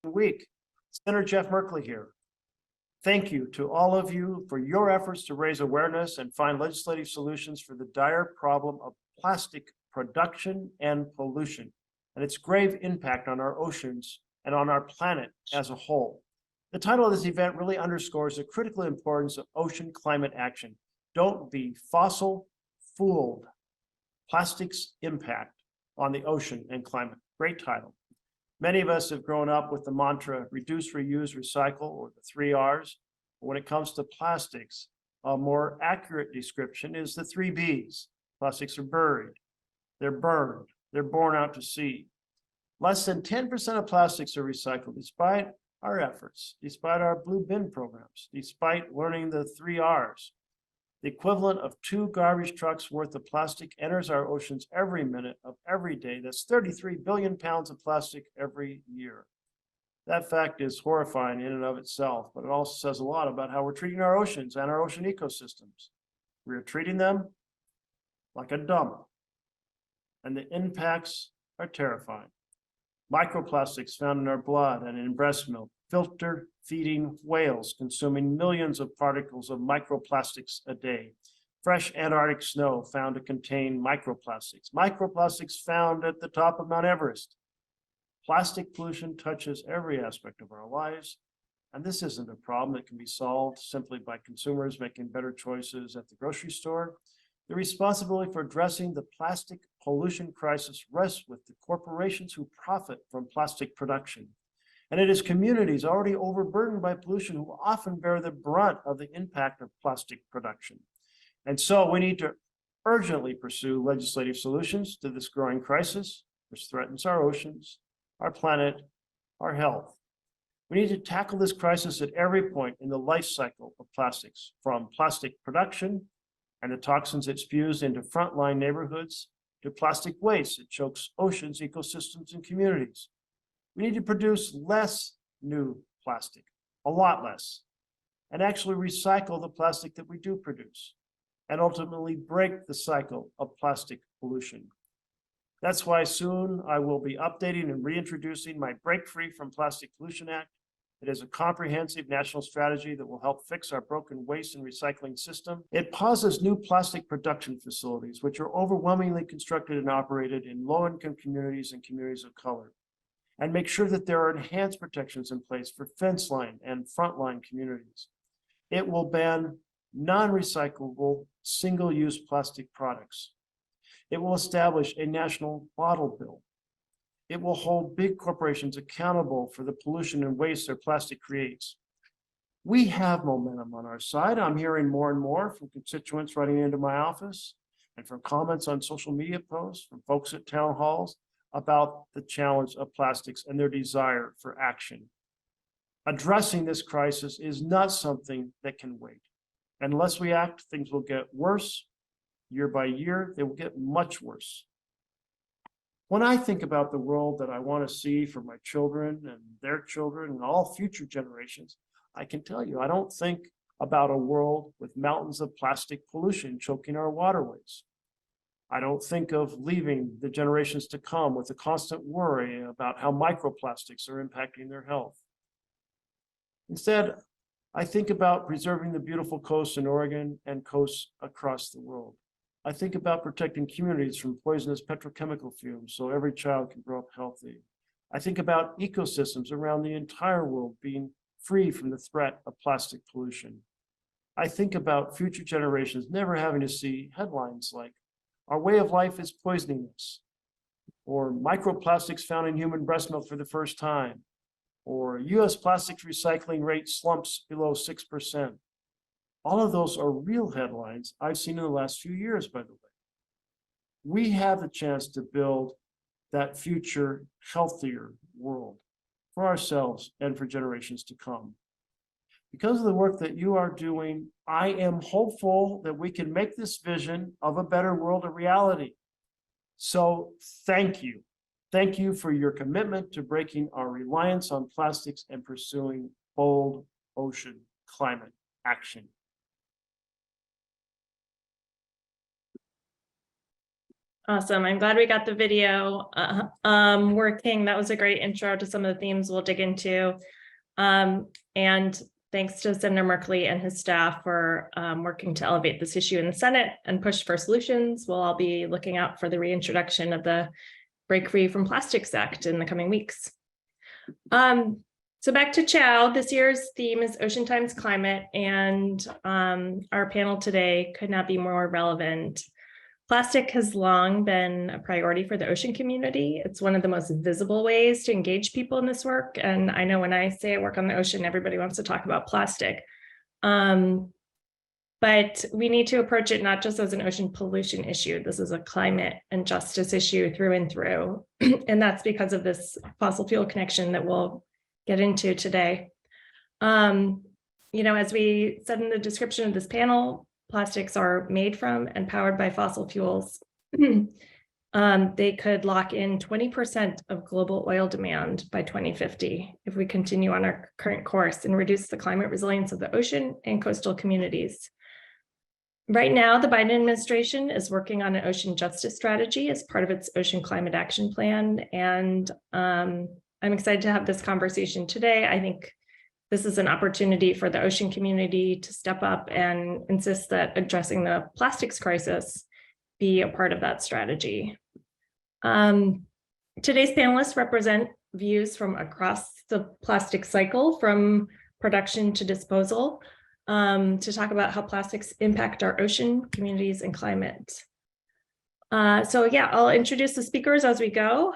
Week. Senator Jeff Merkley here. Thank you to all of you for your efforts to raise awareness and find legislative solutions for the dire problem of plastic production and pollution and its grave impact on our oceans and on our planet as a whole. The title of this event really underscores the critical importance of ocean climate action. Don't be fossil fooled. Plastic's impact on the ocean and climate. Great title. Many of us have grown up with the mantra, reduce, reuse, recycle, or the 3 R's. When it comes to plastics, a more accurate description is the 3 B's. Plastics are buried, they're burned, they're borne out to sea. Less than 10% of plastics are recycled despite our efforts, despite our blue bin programs, despite learning the 3 R's. The equivalent of 2 garbage trucks worth of plastic enters our oceans every minute of every day. That's 33 billion pounds of plastic every year. That fact is horrifying in and of itself, but it also says a lot about how we're treating our oceans and our ocean ecosystems. We're treating them like a dump, and the impacts are terrifying. Microplastics found in our blood and in breast milk, filter feeding whales consuming millions of particles of microplastics a day. Fresh Antarctic snow found to contain microplastics. Microplastics found at the top of Mount Everest. Plastic pollution touches every aspect of our lives, and this isn't a problem that can be solved simply by consumers making better choices at the grocery store. The responsibility for addressing the plastic pollution crisis rests with the corporations who profit from plastic production. And it is communities already overburdened by pollution who often bear the brunt of the impact of plastic production. And so we need to urgently pursue legislative solutions to this growing crisis, which threatens our oceans, our planet, our health. We need to tackle this crisis at every point in the life cycle of plastics, from plastic production and the toxins it spews into frontline neighborhoods to plastic waste that chokes oceans, ecosystems, and communities. We need to produce less new plastic, a lot less, and actually recycle the plastic that we do produce, and ultimately break the cycle of plastic pollution. That's why soon I will be updating and reintroducing my Break Free from Plastic Pollution Act. It is a comprehensive national strategy that will help fix our broken waste and recycling system. It pauses new plastic production facilities, which are overwhelmingly constructed and operated in low-income communities and communities of color, and make sure that there are enhanced protections in place for fence line and frontline communities. It will ban non-recyclable single-use plastic products. It will establish a national bottle bill. It will hold big corporations accountable for the pollution and waste their plastic creates. We have momentum on our side. I'm hearing more and more from constituents writing into my office and from comments on social media posts, from folks at town halls about the challenge of plastics and their desire for action. Addressing this crisis is not something that can wait. Unless we act, things will get worse. Year by year, they will get much worse. When I think about the world that I want to see for my children and their children and all future generations, I can tell you, I don't think about a world with mountains of plastic pollution choking our waterways. I don't think of leaving the generations to come with a constant worry about how microplastics are impacting their health. Instead, I think about preserving the beautiful coasts in Oregon and coasts across the world. I think about protecting communities from poisonous petrochemical fumes so every child can grow up healthy. I think about ecosystems around the entire world being free from the threat of plastic pollution. I think about future generations never having to see headlines like, "Our way of life is poisoning us," or "Microplastics found in human breast milk for the first time," or "US plastics recycling rate slumps below 6%. All of those are real headlines I've seen in the last few years, by the way. We have the chance to build that future, healthier world for ourselves and for generations to come. Because of the work that you are doing, I am hopeful that we can make this vision of a better world a reality. So thank you. Thank you for your commitment to breaking our reliance on plastics and pursuing bold ocean climate action. Awesome. I'm glad we got the video working. That was a great intro to some of the themes we'll dig into. And thanks to Senator Merkley and his staff for working to elevate this issue in the Senate and push for solutions. We'll all be looking out for the reintroduction of the Break Free from Plastics Act in the coming weeks. So back to CHOW, this year's theme is Ocean Times Climate, and our panel today could not be more relevant. Plastic has long been a priority for the ocean community. It's one of the most visible ways to engage people in this work. And I know when I say I work on the ocean, everybody wants to talk about plastic. But we need to approach it not just as an ocean pollution issue. This is a climate and justice issue through and through. And that's because of this fossil fuel connection that we'll get into today. You know, as we said in the description of this panel, plastics are made from and powered by fossil fuels. They could lock in 20% of global oil demand by 2050 if we continue on our current course and reduce the climate resilience of the ocean and coastal communities. Right now, the Biden administration is working on an ocean justice strategy as part of its Ocean Climate Action Plan. And I'm excited to have this conversation today. I think this is an opportunity for the ocean community to step up and insist that addressing the plastics crisis be a part of that strategy. Today's panelists represent views from across the plastic cycle, from production to disposal, to talk about how plastics impact our ocean, communities, and climate. So yeah, I'll introduce the speakers as we go.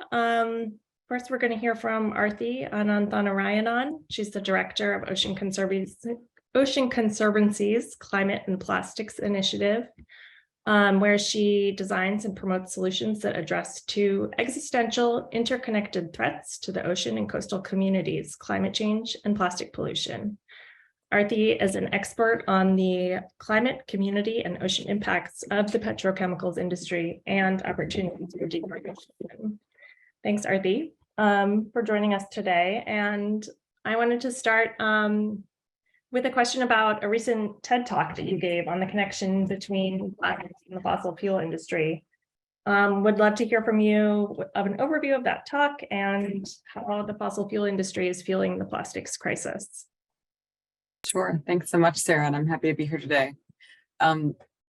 First, we're going to hear from Arthi Ananthanarayanan. She's the director of Ocean Conservancy's Climate and Plastics Initiative, where she designs and promotes solutions that address two existential interconnected threats to the ocean and coastal communities: climate change and plastic pollution. Arthi is an expert on the climate, community, and ocean impacts of the petrochemicals industry and opportunities for decarbonization. Thanks, Arthi, for joining us today. And I wanted to start with a question about a recent TED Talk that you gave on the connection between plastics and the fossil fuel industry. Would love to hear from you of an overview of that talk and how the fossil fuel industry is feeling the plastics crisis. Sure. Thanks so much, Sarah, and I'm happy to be here today. You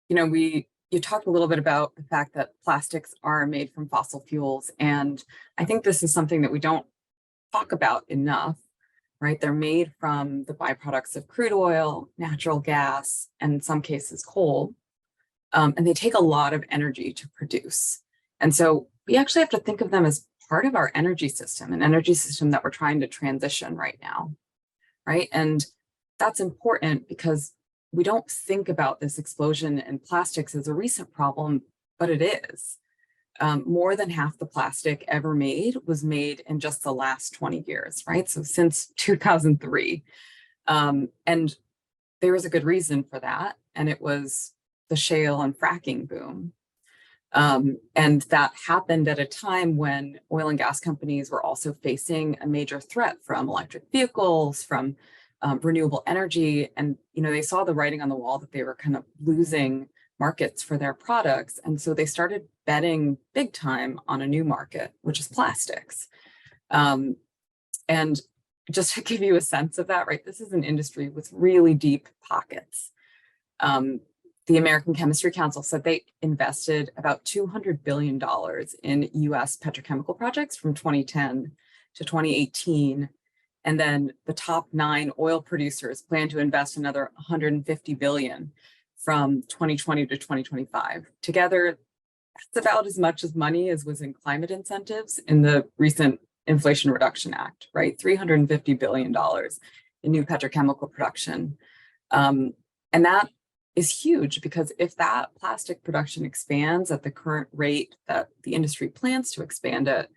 know, you talked a little bit about the fact that plastics are made from fossil fuels, and I think this is something that we don't talk about enough, right? They're made from the byproducts of crude oil, natural gas, and in some cases coal, and they take a lot of energy to produce. And so we actually have to think of them as part of our energy system, an energy system that we're trying to transition right now, right? And that's important because we don't think about this explosion in plastics as a recent problem, but it is. More than half the plastic ever made was made in just the last 20 years, right? So since 2003. And there was a good reason for that. And it was the shale and fracking boom. And that happened at a time when oil and gas companies were also facing a major threat from electric vehicles, from renewable energy. And, you know, they saw the writing on the wall that they were kind of losing markets for their products. And so they started betting big time on a new market, which is plastics. And just to give you a sense of that, right, this is an industry with really deep pockets. The American Chemistry Council said they invested about $200 billion in US petrochemical projects from 2010 to 2018. And then the top 9 oil producers plan to invest another $150 billion from 2020 to 2025. Together, that's about as much as money as was in climate incentives in the recent Inflation Reduction Act, right? $350 billion in new petrochemical production. And that is huge because if that plastic production expands at the current rate that the industry plans to expand it,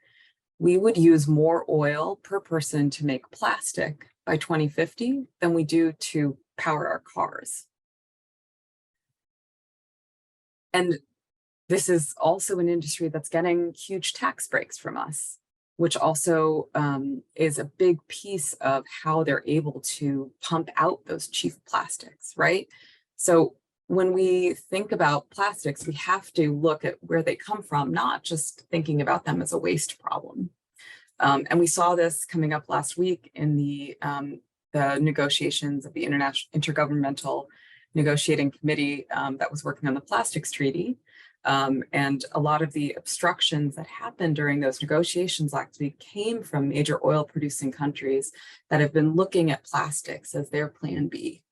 we would use more oil per person to make plastic by 2050 than we do to power our cars. And this is also an industry that's getting huge tax breaks from us, which also is a big piece of how they're able to pump out those cheap plastics, right? So when we think about plastics, we have to look at where they come from, not just thinking about them as a waste problem. And we saw this coming up last week in the negotiations of the Intergovernmental Negotiating Committee that was working on the Plastics Treaty. And a lot of the obstructions that happened during those negotiations last week came from major oil producing countries that have been looking at plastics as their plan B.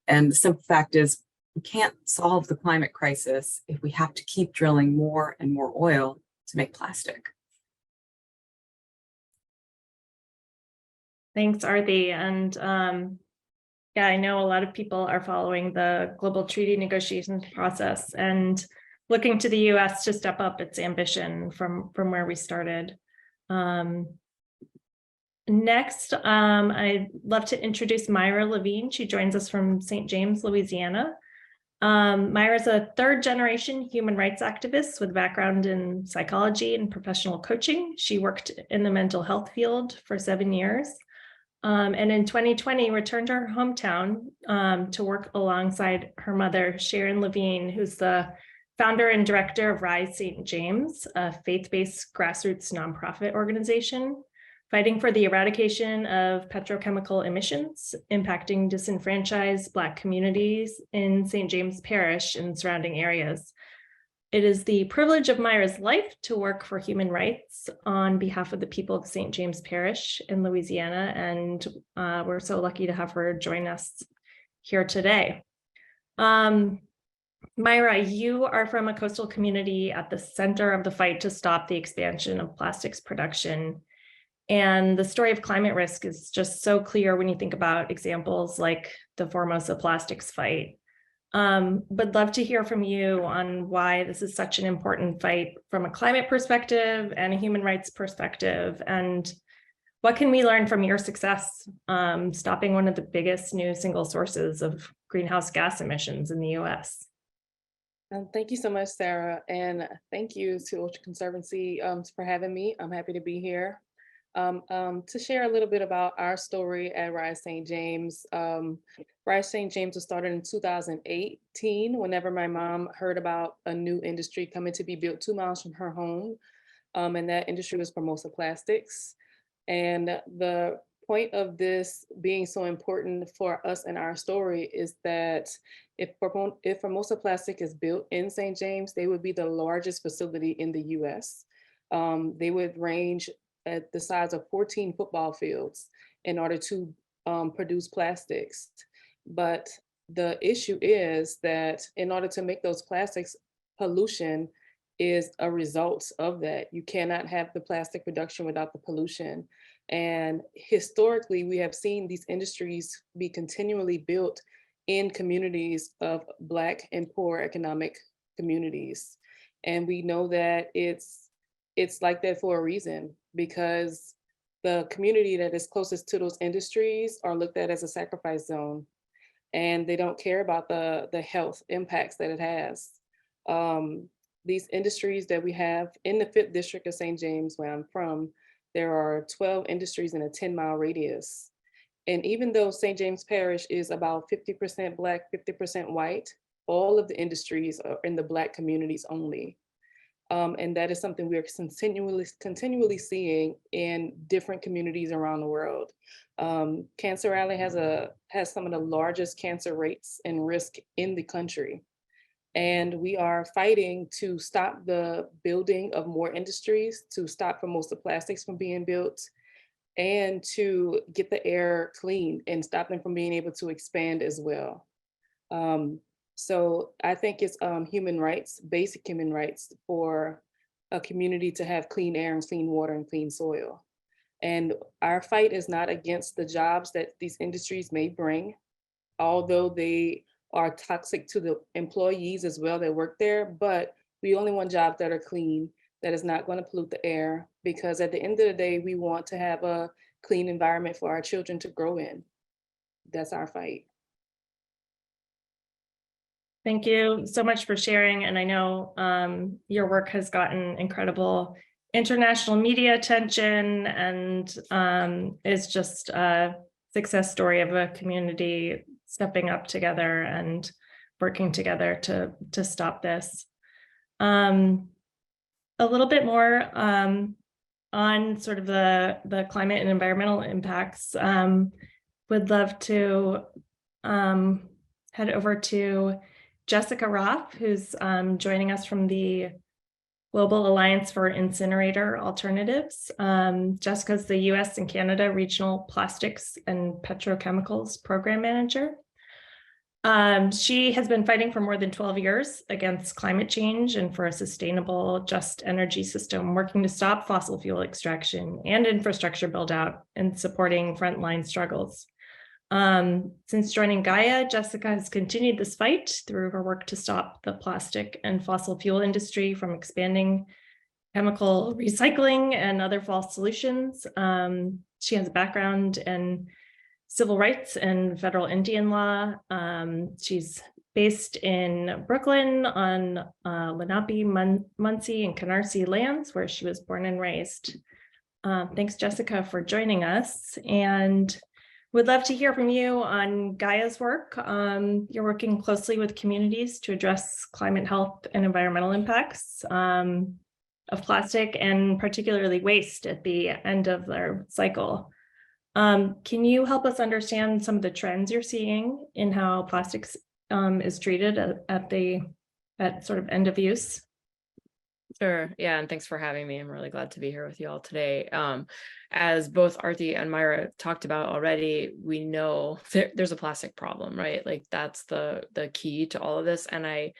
And the simple fact is, we can't solve the climate crisis if we have to keep drilling more and more oil to make plastic. Thanks, Arthi. And yeah, I know a lot of people are following the global treaty negotiations process and looking to the US to step up its ambition from where we started. Next, I'd love to introduce Myra Levine. She joins us from St. James, Louisiana. Myra is a third-generation human rights activist with a background in psychology and professional coaching. She worked in the mental health field for 7 years. And in 2020, returned to her hometown to work alongside her mother, Sharon Levine, who's the founder and director of Rise St. James, a faith-based grassroots nonprofit organization fighting for the eradication of petrochemical emissions impacting disenfranchised Black communities in St. James Parish and surrounding areas. It is the privilege of Myra's life to work for human rights on behalf of the people of St. James Parish in Louisiana, and we're so lucky to have her join us here today. Myra, you are from a coastal community at the center of the fight to stop the expansion of plastics production. And the story of climate risk is just so clear when you think about examples like the Formosa plastics fight. Would love to hear from you on why this is such an important fight from a climate perspective and a human rights perspective, and what can we learn from your success stopping one of the biggest new single sources of greenhouse gas emissions in the US? Thank you so much, Sarah, and thank you to Conservancy for having me. I'm happy to be here. To share a little bit about our story at Rise St. James. Rise St. James was started in 2018 whenever my mom heard about a new industry coming to be built 2 miles from her home. And that industry was Formosa Plastics. And the point of this being so important for us in our story is that if Formosa Plastic is built in St. James, they would be the largest facility in the US. They would range at the size of 14 football fields in order to produce plastics. But the issue is that in order to make those plastics, pollution is a result of that. You cannot have the plastic production without the pollution. And historically, we have seen these industries be continually built in communities of Black and poor economic communities. And we know that it's like that for a reason, because the community that is closest to those industries are looked at as a sacrifice zone, and they don't care about the health impacts that it has. These industries that we have in the 5th district of St. James, where I'm from, there are 12 industries in a 10-mile radius. And even though St. James Parish is about 50% Black, 50% white, all of the industries are in the Black communities only. And that is something we're continually seeing in different communities around the world. Cancer Alley has some of the largest cancer rates and risk in the country. And we are fighting to stop the building of more industries, to stop Formosa Plastics from being built, and to get the air clean and stop them from being able to expand as well. So I think it's human rights, basic human rights for a community to have clean air and clean water and clean soil. And our fight is not against the jobs that these industries may bring, although they are toxic to the employees as well that work there, but we only want jobs that are clean, that is not going to pollute the air, because at the end of the day, we want to have a clean environment for our children to grow in. That's our fight. Thank you so much for sharing. And I know your work has gotten incredible international media attention and is just a success story of a community stepping up together and working together to stop this. A little bit more on sort of the climate and environmental impacts. Would love to head over to Jessica Roth, who's joining us from the Global Alliance for Incinerator Alternatives. Jessica's the US and Canada Regional Plastics and Petrochemicals Program Manager. She has been fighting for more than 12 years against climate change and for a sustainable, just energy system, working to stop fossil fuel extraction and infrastructure build out and supporting frontline struggles. Since joining Gaia, Jessica has continued this fight through her work to stop the plastic and fossil fuel industry from expanding chemical recycling and other false solutions. She has a background in civil rights and federal Indian law. She's based in Brooklyn on Lenape, Muncie, and Canarsie lands, where she was born and raised. Thanks, Jessica, for joining us. And would love to hear from you on Gaia's work. You're working closely with communities to address climate health and environmental impacts of plastic, and particularly waste at the end of their cycle. Can you help us understand some of the trends you're seeing in how plastics is treated at sort of end of use? Sure. Yeah. And thanks for having me. I'm really glad to be here with you all today. As both Arti and Myra talked about already, we know there's a plastic problem, right? Like that's the key to all of this. And I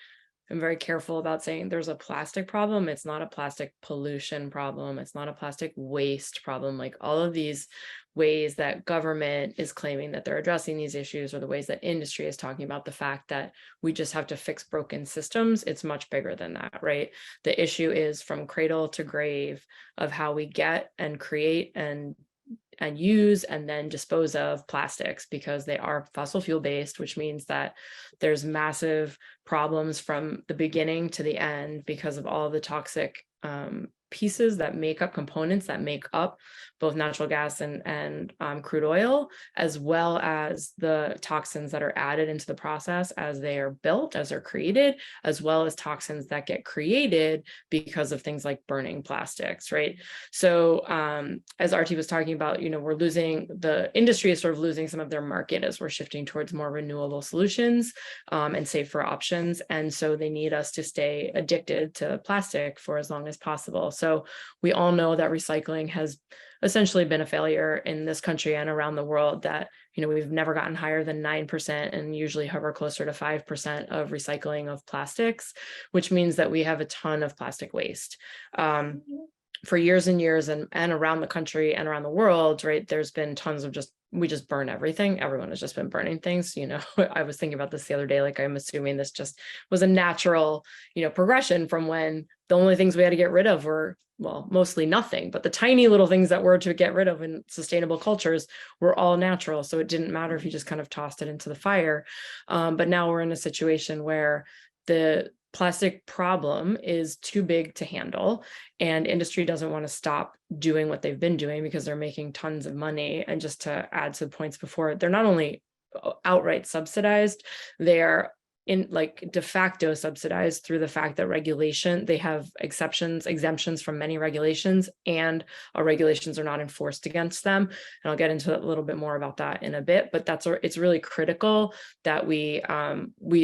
am very careful about saying there's a plastic problem. It's not a plastic pollution problem. It's not a plastic waste problem. Like all of these ways that government is claiming that they're addressing these issues, or the ways that industry is talking about the fact that we just have to fix broken systems, it's much bigger than that, right? The issue is from cradle to grave of how we get and create and use and then dispose of plastics, because they are fossil fuel based, which means that there's massive problems from the beginning to the end because of all of the toxic pieces that make up, components that make up both natural gas and crude oil, as well as the toxins that are added into the process as they are built, as they're created, as well as toxins that get created because of things like burning plastics, right? So as Arti was talking about, you know, the industry is sort of losing some of their market as we're shifting towards more renewable solutions and safer options. And so they need us to stay addicted to plastic for as long as possible. So we all know that recycling has essentially been a failure in this country and around the world, that, you know, we've never gotten higher than 9% and usually hover closer to 5% of recycling of plastics, which means that we have a ton of plastic waste. For years and years and around the country and around the world, right, there's been tons of we just burn everything. Everyone has just been burning things. You know, I was thinking about this the other day, like I'm assuming this just was a natural, you know, progression from when the only things we had to get rid of were, well, mostly nothing, but the tiny little things that were to get rid of in sustainable cultures were all natural. So it didn't matter if you just kind of tossed it into the fire. But now we're in a situation where the plastic problem is too big to handle, and industry doesn't want to stop doing what they've been doing because they're making tons of money. And just to add to the points before, they're not only outright subsidized, they are in like de facto subsidized through the fact that they have exemptions from many regulations, and our regulations are not enforced against them. And I'll get into a little bit more about that in a bit, but it's really critical that we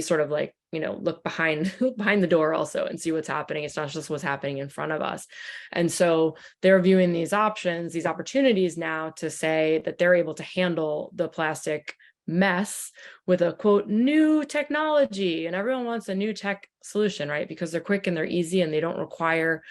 sort of like, you know, look behind the door also and see what's happening. It's not just what's happening in front of us. And so they're viewing these options, these opportunities now to say that they're able to handle the plastic mess with a quote new technology, and everyone wants a new tech solution, right? Because they're quick and they're easy and they don't require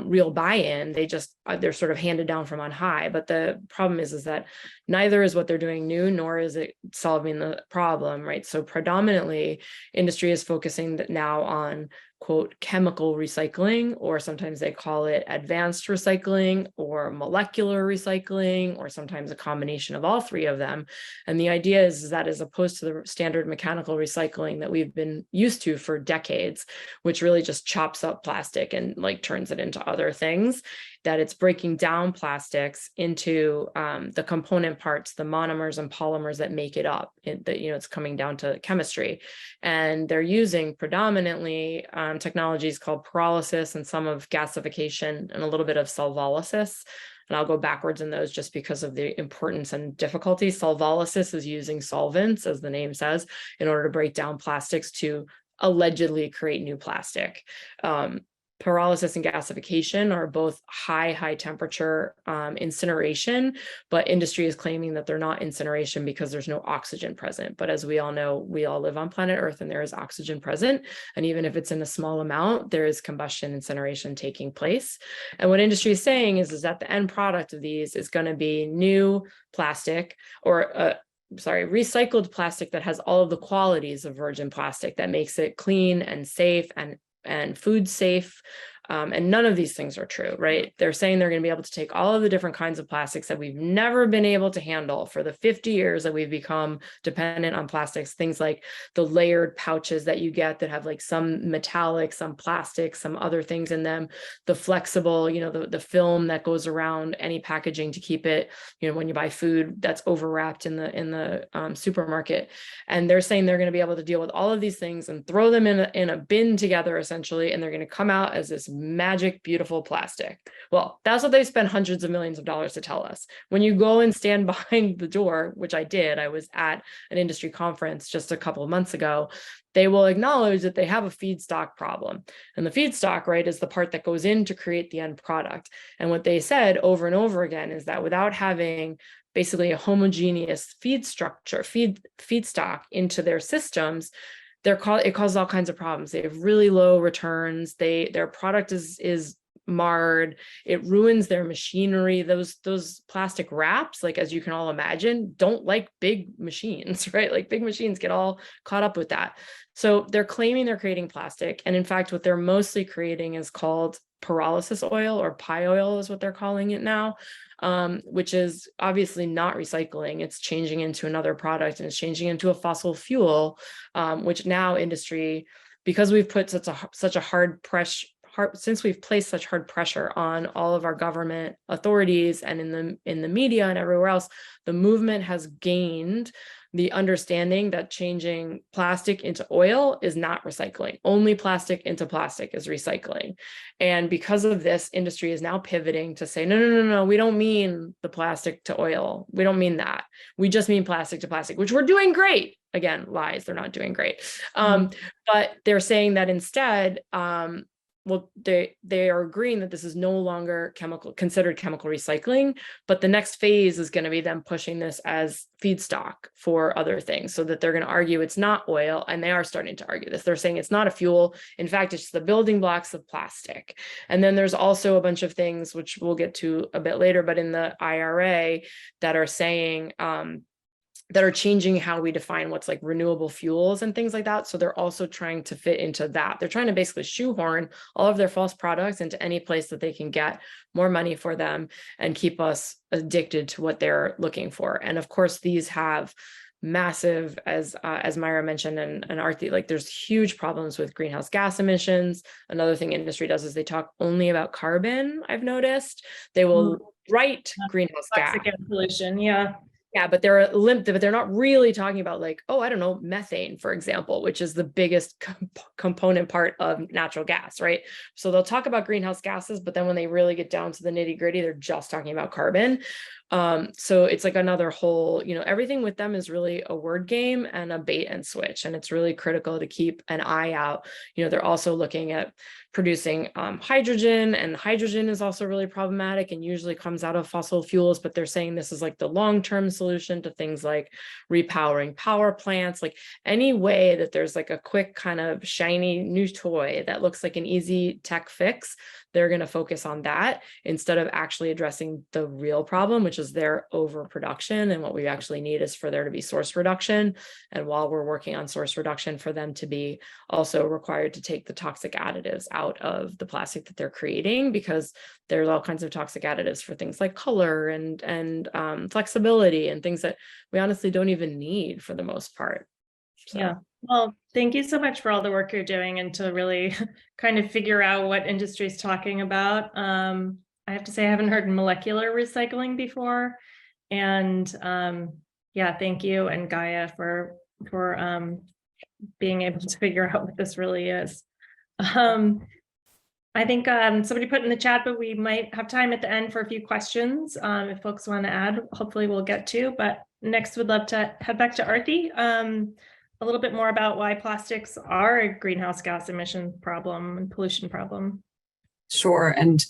real buy-in. They're sort of handed down from on high. But the problem is that neither is what they're doing new, nor is it solving the problem, right? So predominantly industry is focusing now on quote chemical recycling, or sometimes they call it advanced recycling or molecular recycling, or sometimes a combination of all three of them. And the idea is that as opposed to the standard mechanical recycling that we've been used to for decades, which really just chops up plastic and like turns it into other things, that it's breaking down plastics into the component parts, the monomers and polymers that make it up. It's coming down to chemistry. And they're using predominantly technologies called pyrolysis and some of gasification and a little bit of solvolysis. And I'll go backwards in those just because of the importance and difficulty. Solvolysis is using solvents, as the name says, in order to break down plastics to allegedly create new plastic. Pyrolysis and gasification are both high temperature incineration, but industry is claiming that they're not incineration because there's no oxygen present. But as we all know, we all live on planet Earth and there is oxygen present. And even if it's in a small amount, there is combustion incineration taking place. And what industry is saying is that the end product of these is going to be new plastic or recycled plastic that has all of the qualities of virgin plastic that makes it clean and safe and food safe. And none of these things are true, right? They're saying they're going to be able to take all of the different kinds of plastics that we've never been able to handle for the 50 years that we've become dependent on plastics, things like the layered pouches that you get that have like some metallic, some plastic, some other things in them, the flexible, the film that goes around any packaging to keep it, when you buy food that's overwrapped in the supermarket. And they're saying they're going to be able to deal with all of these things and throw them in a bin together, essentially, and they're going to come out as this magic, beautiful plastic. Well, that's what they spend hundreds of millions of dollars to tell us. When you go and stand behind the door, which I did, I was at an industry conference just a couple of months ago, they will acknowledge that they have a feedstock problem. And the feedstock, right, is the part that goes in to create the end product. And what they said over and over again is that without having basically a homogeneous feedstock into their systems, it causes all kinds of problems. They have really low returns. Their product is marred. It ruins their machinery. Those plastic wraps, like as you can all imagine, don't like big machines, right? Like big machines get all caught up with that. So they're claiming they're creating plastic. And in fact, what they're mostly creating is called pyrolysis oil, or pie oil is what they're calling it now, which is obviously not recycling. It's changing into another product, and it's changing into a fossil fuel, which now industry, because we've put such a hard pressure, since we've placed such hard pressure on all of our government authorities and in the media and everywhere else, the movement has gained the understanding that changing plastic into oil is not recycling. Only plastic into plastic is recycling. And because of this, industry is now pivoting to say, no, we don't mean the plastic to oil. We don't mean that. We just mean plastic to plastic, which we're doing great. Again, lies, they're not doing great. But they're saying that instead, they are agreeing that this is no longer considered chemical recycling, but the next phase is going to be them pushing this as feedstock for other things, so that they're going to argue it's not oil, and they are starting to argue this. They're saying it's not a fuel. In fact, it's the building blocks of plastic. And then there's also a bunch of things, which we'll get to a bit later, but in the IRA that are saying, that are changing how we define what's like renewable fuels and things like that. So they're also trying to fit into that. They're trying to basically shoehorn all of their false products into any place that they can get more money for them and keep us addicted to what they're looking for. And of course, these have massive, as Myra mentioned, and Arthi, like there's huge problems with greenhouse gas emissions. Another thing industry does is they talk only about carbon. I've noticed they will write greenhouse gas pollution. Yeah, but they're but they're not really talking about like, oh, I don't know, methane, for example, which is the biggest component part of natural gas, right? So they'll talk about greenhouse gases, but then when they really get down to the nitty gritty, they're just talking about carbon. So it's like another whole, everything with them is really a word game and a bait and switch. And it's really critical to keep an eye out. They're also looking at producing hydrogen, and hydrogen is also really problematic and usually comes out of fossil fuels, but they're saying this is like the long-term solution to things like repowering power plants, like any way that there's like a quick kind of shiny new toy that looks like an easy tech fix. They're going to focus on that instead of actually addressing the real problem, which is their overproduction. And what we actually need is for there to be source reduction. And while we're working on source reduction, for them to be also required to take the toxic additives out of the plastic that they're creating, because there's all kinds of toxic additives for things like color and flexibility and things that we honestly don't even need for the most part. So. Yeah. Well, thank you so much for all the work you're doing and to really kind of figure out what industry is talking about. I have to say I haven't heard molecular recycling before. And yeah, thank you and Gaia for being able to figure out what this really is. I think somebody put in the chat, but we might have time at the end for a few questions if folks want to add. Hopefully we'll get to, but next we'd love to head back to Arti. A little bit more about why plastics are a greenhouse gas emission problem and pollution problem. Sure. And,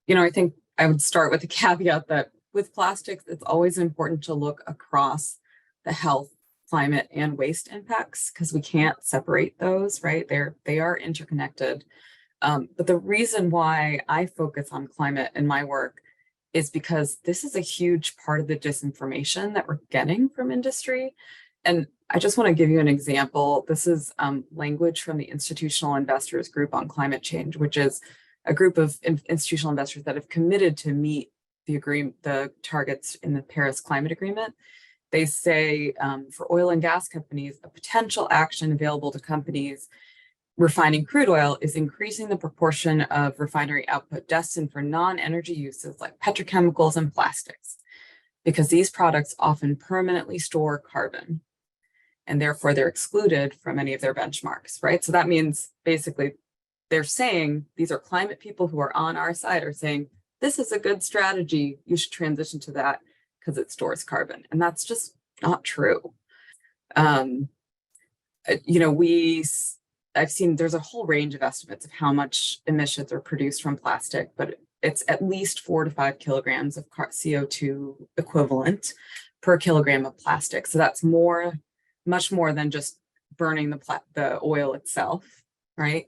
I think I would start with the caveat that with plastics, it's always important to look across the health, climate, and waste impacts because we can't separate those, right? They are interconnected. But the reason why I focus on climate in my work is because this is a huge part of the disinformation that we're getting from industry. And I just want to give you an example. This is language from the Institutional Investors Group on Climate Change, which is a group of institutional investors that have committed to meet the targets in the Paris Climate Agreement. They say for oil and gas companies, a potential action available to companies refining crude oil is increasing the proportion of refinery output destined for non-energy uses like petrochemicals and plastics, because these products often permanently store carbon and therefore they're excluded from any of their benchmarks, right? So that means basically they're saying, these are climate people who are on our side are saying, this is a good strategy, you should transition to that because it stores carbon. And that's just not true. I've seen there's a whole range of estimates of how much emissions are produced from plastic, but it's at least 4 to 5 kilograms of CO2 equivalent per kilogram of plastic. So that's much more than just burning the oil itself, right?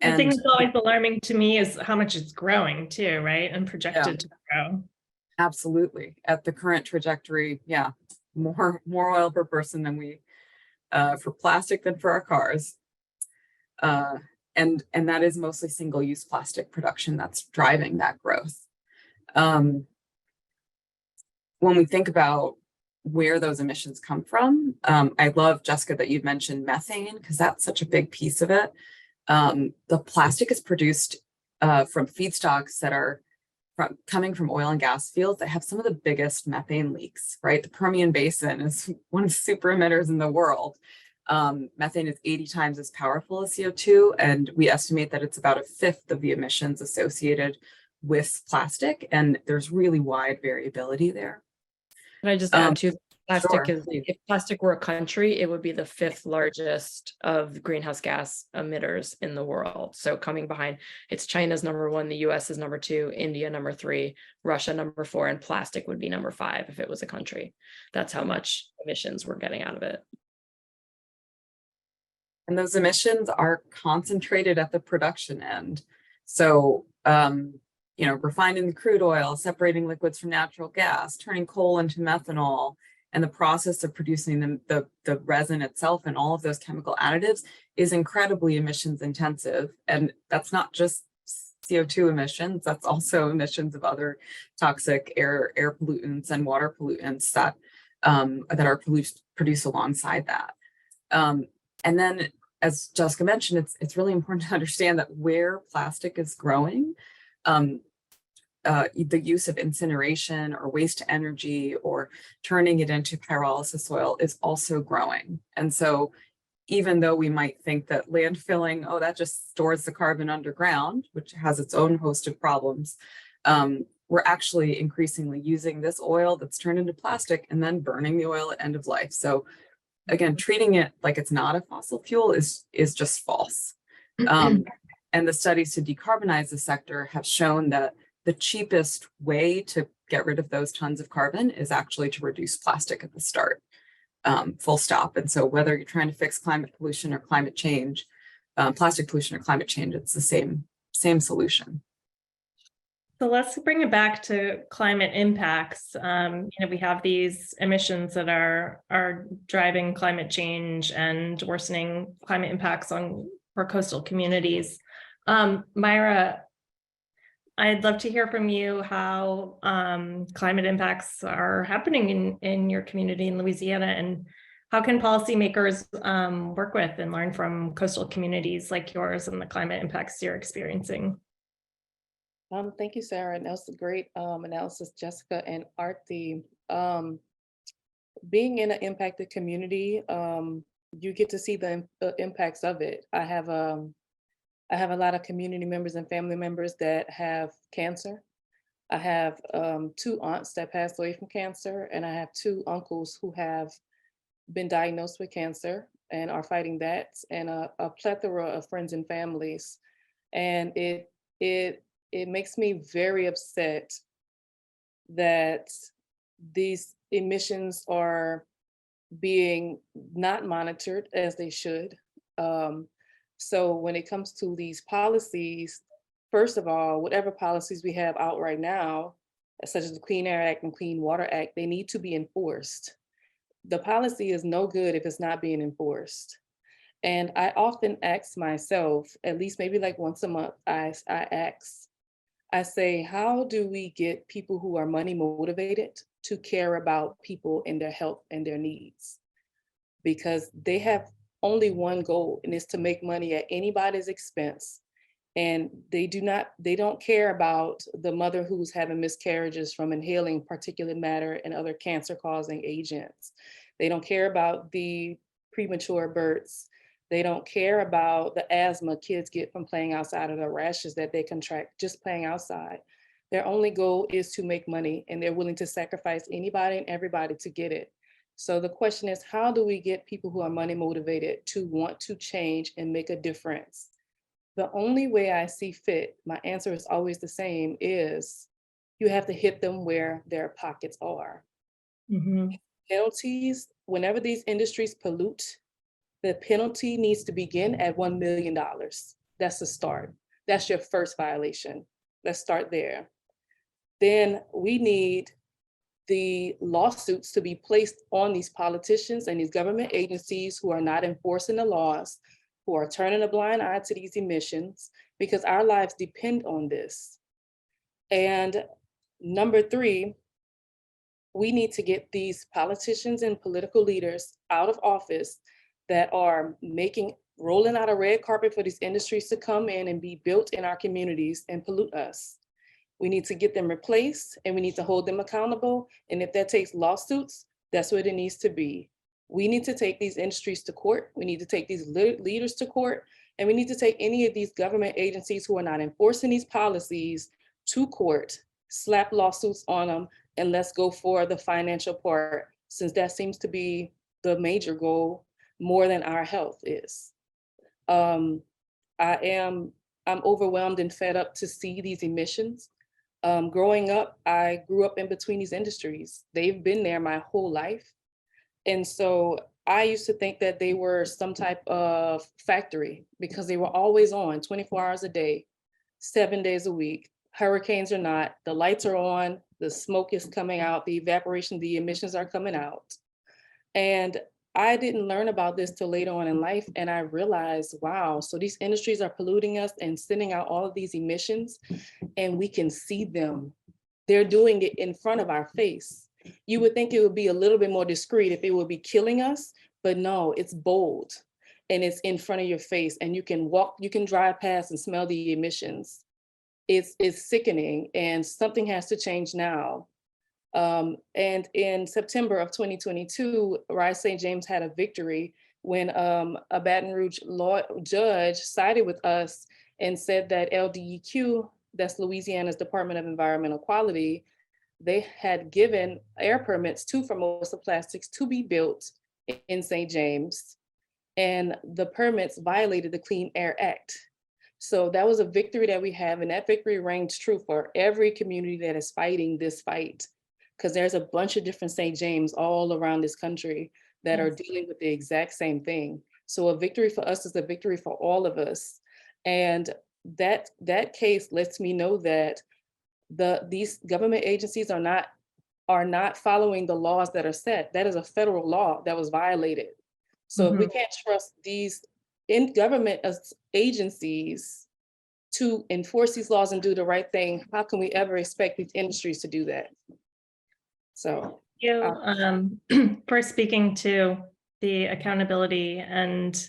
The thing that's always alarming to me is how much it's growing too, right? And projected to grow. Absolutely. At the current trajectory, yeah, more oil per person than we for plastic than for our cars. And that is mostly single-use plastic production that's driving that growth. When we think about where those emissions come from, I love, Jessica, that you'd mentioned methane, because that's such a big piece of it. The plastic is produced from feedstocks that are coming from oil and gas fields that have some of the biggest methane leaks, right? The Permian Basin is one of the super emitters in the world. Methane is 80 times as powerful as CO2, and we estimate that it's about 1/5 of the emissions associated with plastic, and there's really wide variability there. Can I just add to plastic Sure, is, if plastic were a country, it would be the 5th largest of greenhouse gas emitters in the world. So coming behind, it's China's number 1, the US is number 2, India number 3, Russia number 4, and plastic would be number 5 if it was a country. That's how much emissions we're getting out of it. And those emissions are concentrated at the production end. So, refining the crude oil, separating liquids from natural gas, turning coal into methanol, and the process of producing the resin itself and all of those chemical additives is incredibly emissions intensive. And that's not just CO2 emissions, that's also emissions of other toxic air pollutants and water pollutants that are produced alongside that. And then, as Jessica mentioned, it's really important to understand that where plastic is growing, the use of incineration or waste to energy or turning it into pyrolysis oil is also growing. And so even though we might think that landfilling, that just stores the carbon underground, which has its own host of problems, we're actually increasingly using this oil that's turned into plastic and then burning the oil at end of life. So again, treating it like it's not a fossil fuel is just false. And the studies to decarbonize the sector have shown that the cheapest way to get rid of those tons of carbon is actually to reduce plastic at the start, full stop. And so whether you're trying to fix climate pollution or climate change, plastic pollution or climate change, it's the same solution. So let's bring it back to climate impacts. We have these emissions that are driving climate change and worsening climate impacts for coastal communities. Myra, I'd love to hear from you how climate impacts are happening in your community in Louisiana and how can policymakers work with and learn from coastal communities like yours and the climate impacts you're experiencing? Thank you, Sarah. And that was a great analysis, Jessica and Arti. Being in an impacted community, you get to see the impacts of it. I have a lot of community members and family members that have cancer. I have 2 aunts that passed away from cancer, and I have 2 uncles who have been diagnosed with cancer and are fighting that, and a plethora of friends and families. And it makes me very upset that these emissions are being not monitored as they should. So when it comes to these policies, first of all, whatever policies we have out right now, such as the Clean Air Act and Clean Water Act, they need to be enforced. The policy is no good if it's not being enforced. And I often ask myself, at least maybe like once a month, I say, how do we get people who are money motivated to care about people and their health and their needs? Because they have only one goal, and it's to make money at anybody's expense. And they don't care about the mother who's having miscarriages from inhaling particulate matter and other cancer causing agents. They don't care about the premature births. They don't care about the asthma kids get from playing outside, or the rashes that they contract just playing outside. Their only goal is to make money, and they're willing to sacrifice anybody and everybody to get it. So the question is, how do we get people who are money motivated to want to change and make a difference? The only way I see fit, my answer is always the same, is you have to hit them where their pockets are. Penalties, whenever these industries pollute, the penalty needs to begin at $1 million. That's the start. That's your first violation. Let's start there. Then we need the lawsuits to be placed on these politicians and these government agencies who are not enforcing the laws, who are turning a blind eye to these emissions, because our lives depend on this. And number 3, we need to get these politicians and political leaders out of office that are rolling out a red carpet for these industries to come in and be built in our communities and pollute us. We need to get them replaced, and we need to hold them accountable. And if that takes lawsuits, that's what it needs to be. We need to take these industries to court. We need to take these leaders to court. And we need to take any of these government agencies who are not enforcing these policies to court, slap lawsuits on them, and let's go for the financial part, since that seems to be the major goal more than our health is. I'm overwhelmed and fed up to see these emissions. Growing up, I grew up in between these industries. They've been there my whole life. And so I used to think that they were some type of factory, because they were always on 24 hours a day, 7 days a week. Hurricanes or not, the lights are on, the smoke is coming out, the evaporation, the emissions are coming out. And I didn't learn about this till later on in life. And I realized, wow, so these industries are polluting us and sending out all of these emissions, and we can see them. They're doing it in front of our face. You would think it would be a little bit more discreet if it would be killing us, but no, it's bold and it's in front of your face, and you can drive past and smell the emissions. It's sickening, and something has to change now. And in September of 2022, Rise St. James had a victory when a Baton Rouge judge sided with us and said that LDEQ, that's Louisiana's Department of Environmental Quality, they had given air permits to Formosa Plastics to be built in St. James, and the permits violated the Clean Air Act. So that was a victory that we have, and that victory rings true for every community that is fighting this fight, because there's a bunch of different St. James all around this country that are dealing with the exact same thing. So a victory for us is a victory for all of us. And that case lets me know that these government agencies are not following the laws that are set. That is a federal law that was violated. So if we can't trust these government agencies to enforce these laws and do the right thing, how can we ever expect these industries to do that? So you for speaking to the accountability and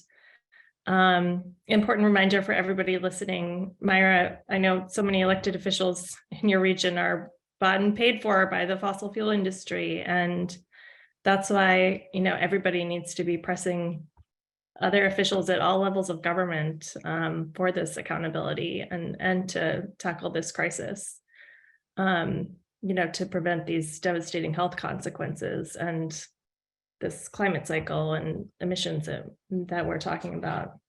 important reminder for everybody listening. Myra, I know so many elected officials in your region are bought and paid for by the fossil fuel industry. And that's why, everybody needs to be pressing other officials at all levels of government for this accountability and to tackle this crisis, to prevent these devastating health consequences and this climate cycle and emissions that we're talking about.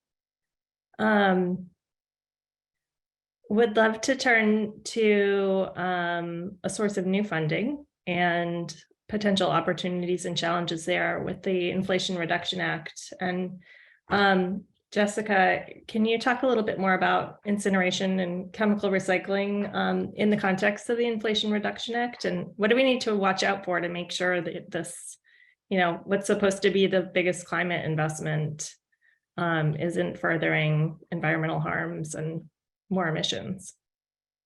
Would love to turn to a source of new funding and potential opportunities and challenges there with the Inflation Reduction Act. And Jessica, can you talk a little bit more about incineration and chemical recycling in the context of the Inflation Reduction Act? And what do we need to watch out for to make sure that this, what's supposed to be the biggest climate investment isn't furthering environmental harms and more emissions?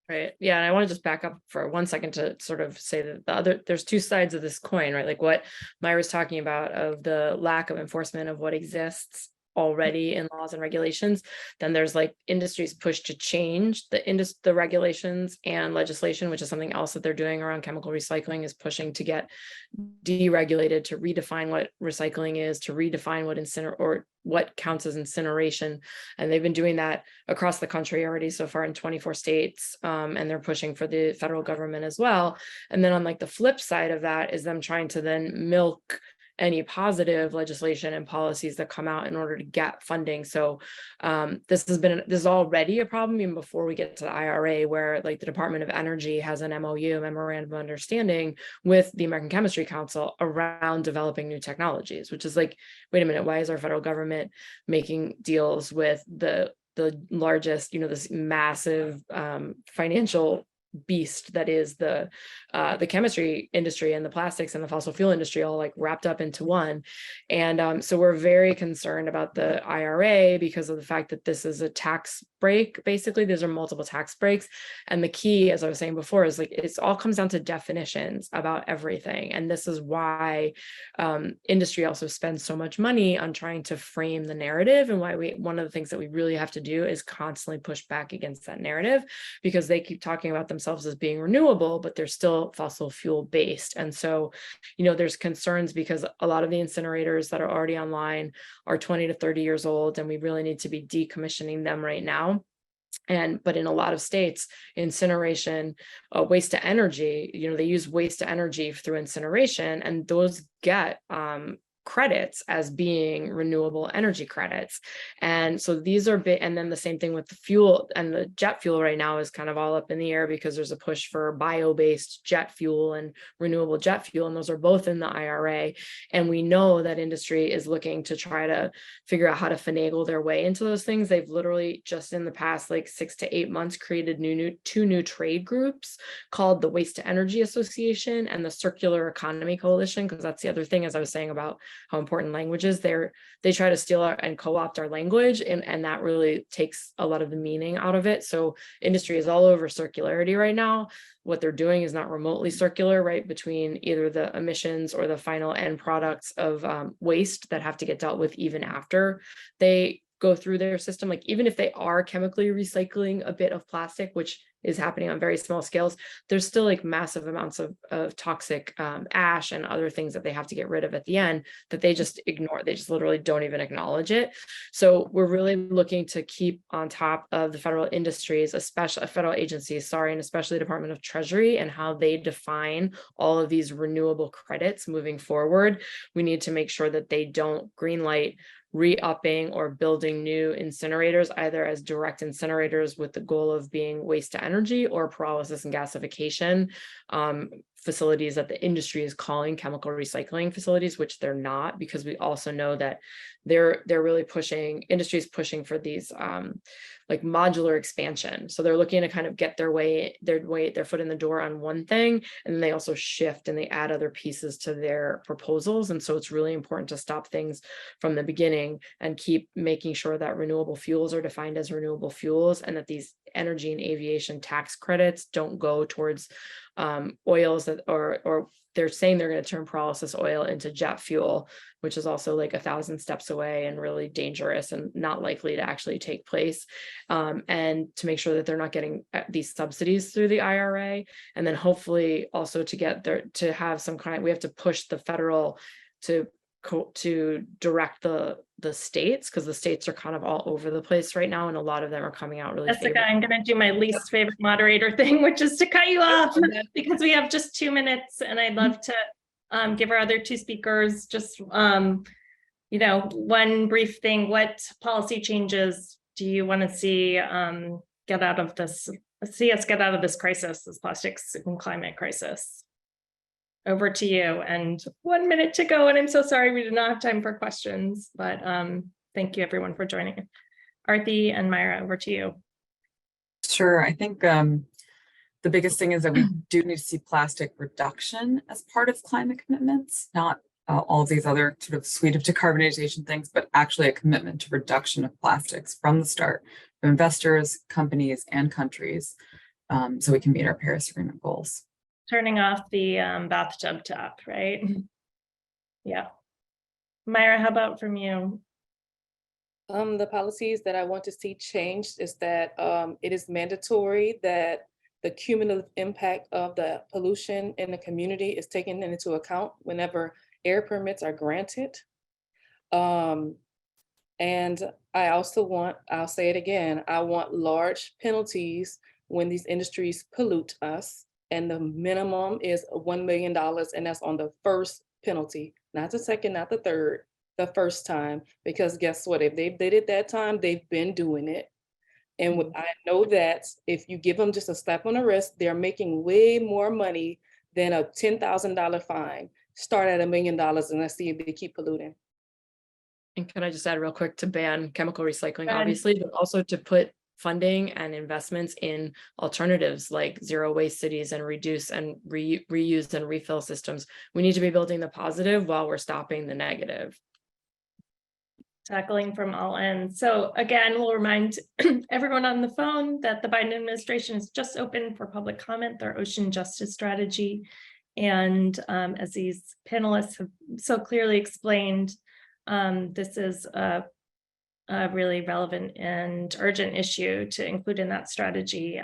Right. Yeah. And I want to just back up for 1 second to sort of say that there's two sides of this coin, right? Like what Myra's talking about of the lack of enforcement of what exists already in laws and regulations. Then there's like industry's push to change the regulations and legislation, which is something else that they're doing around chemical recycling, is pushing to get deregulated, to redefine what recycling is, to redefine what counts as incineration. And they've been doing that across the country already so far in 24 states. And they're pushing for the federal government as well. And then on like the flip side of that is them trying to then milk any positive legislation and policies that come out in order to get funding. So this is already a problem even before we get to the IRA, where like the Department of Energy has an MOU, memorandum of understanding, with the American Chemistry Council around developing new technologies, which is like, wait a minute, why is our federal government making deals with the largest, this massive financial beast that is the chemistry industry and the plastics and the fossil fuel industry all like wrapped up into one. And so we're very concerned about the IRA because of the fact that this is a tax break. Basically, these are multiple tax breaks. And the key, as I was saying before, is like it all comes down to definitions about everything. And this is why industry also spends so much money on trying to frame the narrative, and why one of the things that we really have to do is constantly push back against that narrative, because they keep talking about themselves as being renewable, but they're still fossil fuel based. And so, there's concerns because a lot of the incinerators that are already online are 20 to 30 years old, and we really need to be decommissioning them right now. But in a lot of states, incineration, waste to energy, they use waste to energy through incineration, and those get credits as being renewable energy credits. And so these are big. And then the same thing with the fuel, and the jet fuel right now is kind of all up in the air because there's a push for bio-based jet fuel and renewable jet fuel. And those are both in the IRA. And we know that industry is looking to try to figure out how to finagle their way into those things. They've literally just in the past like 6 to 8 months created two new trade groups called the Waste to Energy Association and the Circular Economy Coalition, because that's the other thing, as I was saying about how important language is. They try to steal and co-opt our language, and that really takes a lot of the meaning out of it. So industry is all over circularity right now. What they're doing is not remotely circular, right, between either the emissions or the final end products of waste that have to get dealt with even after they go through their system. Like even if they are chemically recycling a bit of plastic, which is happening on very small scales, there's still like massive amounts of toxic ash and other things that they have to get rid of at the end that they just ignore. They just literally don't even acknowledge it. So we're really looking to keep on top of the federal industries, especially federal agencies, and especially the Department of Treasury, and how they define all of these renewable credits moving forward. We need to make sure that they don't greenlight re-upping or building new incinerators, either as direct incinerators with the goal of being waste to energy, or pyrolysis and gasification facilities that the industry is calling chemical recycling facilities, which they're not, because we also know that they're really pushing, industry is pushing for these like modular expansion. So they're looking to kind of get their foot in the door on one thing, and then they also shift and they add other pieces to their proposals. And so it's really important to stop things from the beginning and keep making sure that renewable fuels are defined as renewable fuels, and that these energy and aviation tax credits don't go towards oils that, or they're saying they're going to turn pyrolysis oil into jet fuel, which is also like 1,000 steps away and really dangerous and not likely to actually take place. And to make sure that they're not getting these subsidies through the IRA. And then hopefully also to get there, to have some kind, we have to push the federal to direct the states, because the states are kind of all over the place right now, and a lot of them are coming out really Jessica, favorable. I'm going to do my least favorite moderator thing, which is to cut you off because we have just 2 minutes, and I'd love to give our other 2 speakers just one brief thing. What policy changes do you want to see get out of this? See us get out of this crisis, this plastics and climate crisis. Over to you, and 1 minute to go, and I'm so sorry we did not have time for questions, but thank you everyone for joining. Arthi and Myra, over to you. Sure. I think the biggest thing is that we do need to see plastic reduction as part of climate commitments, not all of these other sort of suite of decarbonization things, but actually a commitment to reduction of plastics from the start for investors, companies, and countries, so we can meet our Paris Agreement goals. Turning off the bathtub tap, right? Yeah. Myra, how about from you? The policies that I want to see changed is that it is mandatory that the cumulative impact of the pollution in the community is taken into account whenever air permits are granted. And I also want, I'll say it again, I want large penalties when these industries pollute us. And the minimum is $1 million, and that's on the first penalty, not the second, not the third, the first time. Because guess what? If they did it that time, they've been doing it. And I know that if you give them just a slap on the wrist, they're making way more money than a $10,000 fine. Start at $1 million and let's see if they keep polluting. And can I just add real quick to ban chemical recycling, Go ahead. obviously, but also to put funding and investments in alternatives like zero waste cities and reduce and reuse and refill systems. We need to be building the positive while we're stopping the negative. Tackling from all ends. So again, we'll remind everyone on the phone that the Biden administration is just open for public comment, their ocean justice strategy. And as these panelists have so clearly explained, this is a really relevant and urgent issue to include in that strategy.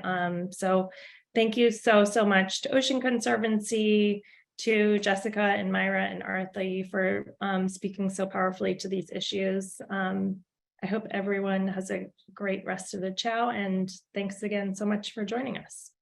So thank you so much to Ocean Conservancy, to Jessica and Myra and Arthi for speaking so powerfully to these issues. I hope everyone has a great rest of the CHOW, and thanks again so much for joining us.